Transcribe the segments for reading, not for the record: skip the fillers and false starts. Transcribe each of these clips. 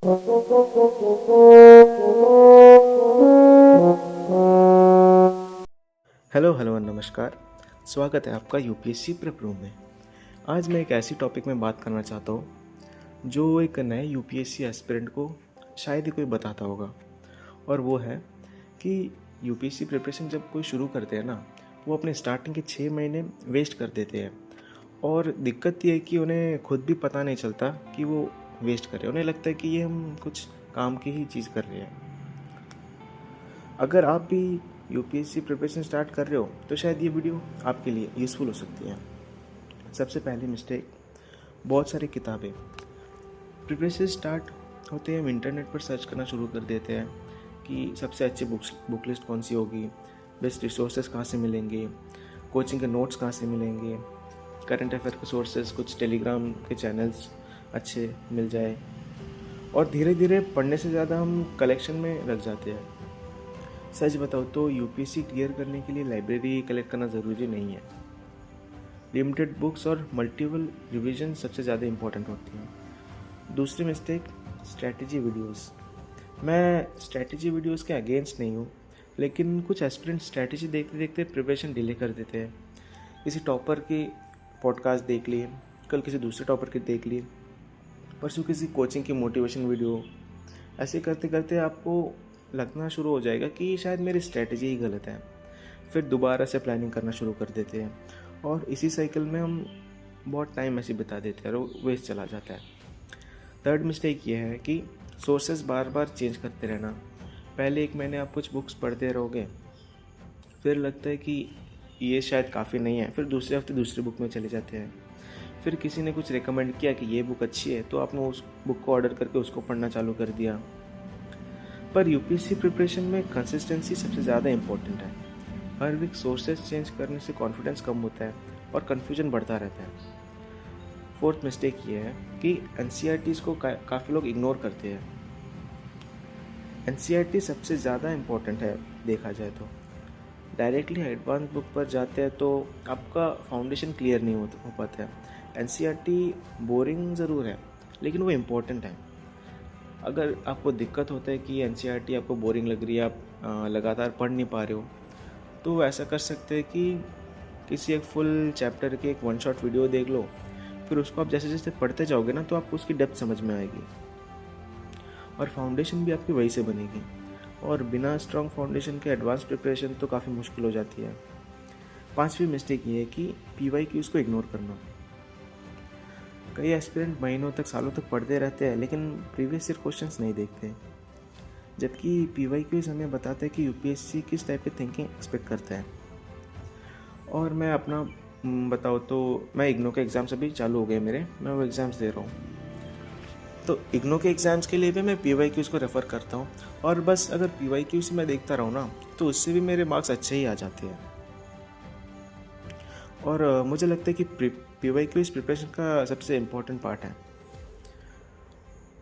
Hello hello नमस्कार। स्वागत है आपका यूपीएससी प्रेप रूम में। आज मैं एक ऐसी टॉपिक में बात करना चाहता हूँ जो एक नए यूपीएससी एस्पिरेंट को शायद ही कोई बताता होगा, और वो है कि यूपीएससी प्रिपरेशन जब कोई शुरू करते हैं ना, वो अपने स्टार्टिंग के 6 महीने वेस्ट कर देते हैं। और दिक्कत ये है कि उन्हें खुद भी पता नहीं चलता कि वो वेस्ट कर रहे हैं। उन्हें लगता है कि ये हम कुछ काम की ही चीज़ कर रहे हैं। अगर आप भी यूपीएससी प्रिपरेशन स्टार्ट कर रहे हो तो शायद ये वीडियो आपके लिए यूज़फुल हो सकती है। सबसे पहली मिस्टेक, बहुत सारी किताबें। प्रिपरेशन स्टार्ट होते ही हम इंटरनेट पर सर्च करना शुरू कर देते हैं कि सबसे अच्छी बुक लिस्ट कौन सी होगी, बेस्ट रिसोर्सेज कहाँ से मिलेंगे, कोचिंग के नोट्स कहाँ से मिलेंगे, करंट अफेयर के सोर्सेज, कुछ टेलीग्राम के चैनल्स अच्छे मिल जाए। और धीरे धीरे पढ़ने से ज़्यादा हम कलेक्शन में लग जाते हैं। सच बताओ तो यूपीएससी क्लियर करने के लिए लाइब्रेरी कलेक्ट करना ज़रूरी नहीं है। लिमिटेड बुक्स और मल्टीपल रिवीजन सबसे ज़्यादा इम्पोर्टेंट होती हैं। दूसरी मिस्टेक, स्ट्रैटेजी वीडियोस। मैं स्ट्रैटेजी वीडियोस के अगेंस्ट नहीं हूँ, लेकिन कुछ एस्पिरेंट स्ट्रैटेजी देखते देखते प्रिपरेशन डिले कर देते हैं। किसी टॉपर की पॉडकास्ट देख लिए, कल किसी दूसरे टॉपर की देख लिए, परसों किसी कोचिंग की मोटिवेशन वीडियो। ऐसे करते करते आपको लगना शुरू हो जाएगा कि शायद मेरी स्ट्रैटेजी ही गलत है। फिर दोबारा से प्लानिंग करना शुरू कर देते हैं और इसी साइकिल में हम बहुत टाइम ऐसे बिता देते हैं और वेस्ट चला जाता है। थर्ड मिस्टेक ये है कि सोर्सेज बार बार चेंज करते रहना। पहले 1 महीने आप कुछ बुक्स पढ़ते रहोगे, फिर लगता है कि ये शायद काफ़ी नहीं है, फिर दूसरे हफ्ते दूसरी बुक में चले जाते हैं। फिर किसी ने कुछ रिकमेंड किया कि ये बुक अच्छी है, तो आपने उस बुक को ऑर्डर करके उसको पढ़ना चालू कर दिया। पर यूपीएससी प्रिपरेशन में कंसिस्टेंसी सबसे ज़्यादा इम्पोर्टेंट है। हर वीक सोर्सेज चेंज करने से कॉन्फिडेंस कम होता है और कन्फ्यूजन बढ़ता रहता है। फोर्थ मिस्टेक ये है कि एनसीईआरटीज़ को काफ़ी लोग इग्नोर करते हैं। एनसीईआरटी सबसे ज़्यादा इम्पोर्टेंट है देखा जाए तो। डायरेक्टली एडवांस बुक पर जाते हैं तो आपका फाउंडेशन क्लियर नहीं हो पाता है। एनसीईआरटी बोरिंग ज़रूर है, लेकिन वो इम्पोर्टेंट है। अगर आपको दिक्कत होता है कि एनसीईआरटी आपको बोरिंग लग रही है, आप लगातार पढ़ नहीं पा रहे हो, तो ऐसा कर सकते हैं कि किसी एक फुल चैप्टर के एक 1 शॉट वीडियो देख लो। फिर उसको आप जैसे जैसे पढ़ते जाओगे ना, तो आपको उसकी डेप्थ समझ में आएगी और फाउंडेशन भी आपकी वही से बनेगी। और बिना स्ट्रॉन्ग फाउंडेशन के एडवांस प्रिपरेशन तो काफ़ी मुश्किल हो जाती है। पांचवी मिस्टेक ये है कि पीवाईक्यूज़ को इग्नोर करना। कई एस्पिरेंट महीनों तक, सालों तक पढ़ते रहते हैं, लेकिन प्रीवियस ईयर क्वेश्चंस नहीं देखते, जबकि पीवाईक्यूज़ हमें बताते हैं कि यूपीएससी किस टाइप की थिंकिंग एक्सपेक्ट करता है। और मैं अपना बताऊँ तो मैं इग्नो के एग्ज़ाम्स अभी चालू हो गए मेरे, मैं वो एग्ज़ाम्स दे रहा हूँ। तो इग्नो के एग्ज़ाम्स के लिए भी मैं पीवाईक्यूज़ को रेफ़र करता हूँ, और बस अगर पीवाईक्यूज़ मैं देखता रहूँ ना, तो उससे भी मेरे मार्क्स अच्छे ही आ जाते हैं। और मुझे लगता है कि पीवाईक्यूज़ प्रिपरेशन का सबसे इम्पोर्टेंट पार्ट है।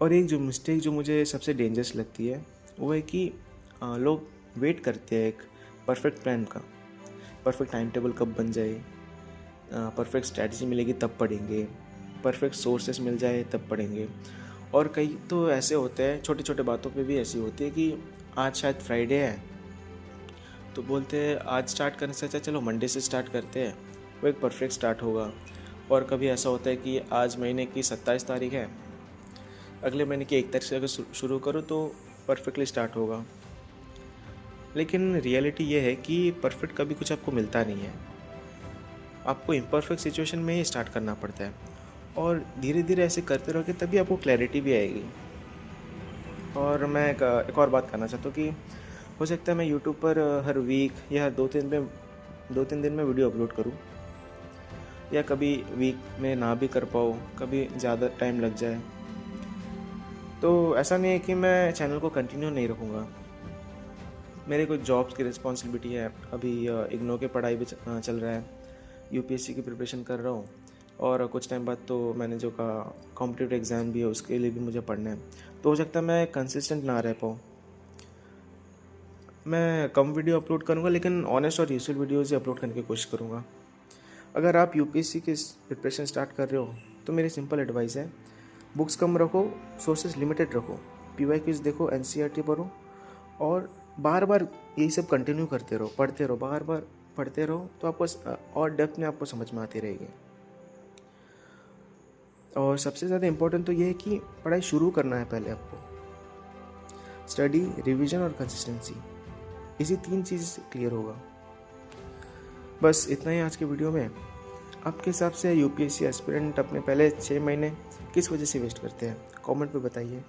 और एक जो मिस्टेक जो मुझे सबसे डेंजरस लगती है, वो है कि लोग वेट करते हैं एक परफेक्ट प्लान का। परफेक्ट टाइम टेबल कब बन जाए, परफेक्ट स्ट्रैटेजी मिलेगी तब पढ़ेंगे, परफेक्ट सोर्सेस मिल जाए तब पढ़ेंगे। और कई तो ऐसे होते हैं, छोटी छोटी बातों पे भी ऐसी होती है कि आज शायद फ्राइडे है, तो बोलते हैं आज स्टार्ट करने से अच्छा चलो मंडे से स्टार्ट करते हैं, वो एक परफेक्ट स्टार्ट होगा। और कभी ऐसा होता है कि आज महीने की 27 तारीख है, अगले महीने की 1 तारीख से अगर शुरू करो तो परफेक्टली स्टार्ट होगा। लेकिन रियलिटी ये है कि परफेक्ट कभी कुछ आपको मिलता नहीं है। आपको इम्परफेक्ट सिचुएशन में ही स्टार्ट करना पड़ता है, और धीरे धीरे ऐसे करते रहोगे तभी आपको क्लैरिटी भी आएगी। और मैं एक और बात करना चाहता हूँ कि हो सकता है मैं यूट्यूब पर हर वीक या 2-3 दिन में वीडियो अपलोड करूँ, या कभी वीक में ना भी कर पाऊँ, कभी ज़्यादा टाइम लग जाए। तो ऐसा नहीं है कि मैं चैनल को कंटिन्यू नहीं रखूँगा। मेरे कुछ जॉब्स की रिस्पॉन्सिबिलिटी है, अभी इग्नो की पढ़ाई भी चल रहा है, यूपीएससी की प्रिपरेशन कर रहा हूँ, और कुछ टाइम बाद तो मैंने जो कहा कॉम्पिटिटिव एग्ज़ाम भी है, उसके लिए भी मुझे पढ़ना है। तो हो सकता है मैं कंसिस्टेंट ना रह पाऊँ। मैं कम वीडियो अपलोड करूँगा, लेकिन ऑनेस्ट और यूजफुल वीडियोज़ ही अपलोड करने की कोशिश करूँगा। अगर आप यूपीएससी की प्रिपरेशन स्टार्ट कर रहे हो तो मेरी सिंपल एडवाइस है, बुक्स कम रखो, सोर्सेज लिमिटेड रखो, PYQs देखो, NCERT पढ़ो और बार बार यही सब कंटिन्यू करते रहो, पढ़ते रहो, बार बार पढ़ते रहो, तो आपको और डेप्थ में आपको समझ में आती रहेगी। और सबसे ज़्यादा इम्पोर्टेंट तो ये है कि पढ़ाई शुरू करना है पहले आपको। स्टडी, रिवीजन और कंसिस्टेंसी, इसी 3 चीज़ क्लियर होगा। बस इतना ही आज के वीडियो में। आपके हिसाब से UPSC एस्पिरेंट अपने पहले 6 महीने किस वजह से वेस्ट करते हैं, कमेंट पे बताइए।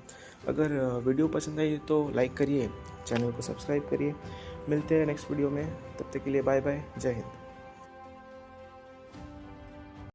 अगर वीडियो पसंद आई तो लाइक करिए, चैनल को सब्सक्राइब करिए। मिलते हैं नेक्स्ट वीडियो में, तब तक के लिए बाय बाय, जय हिंद।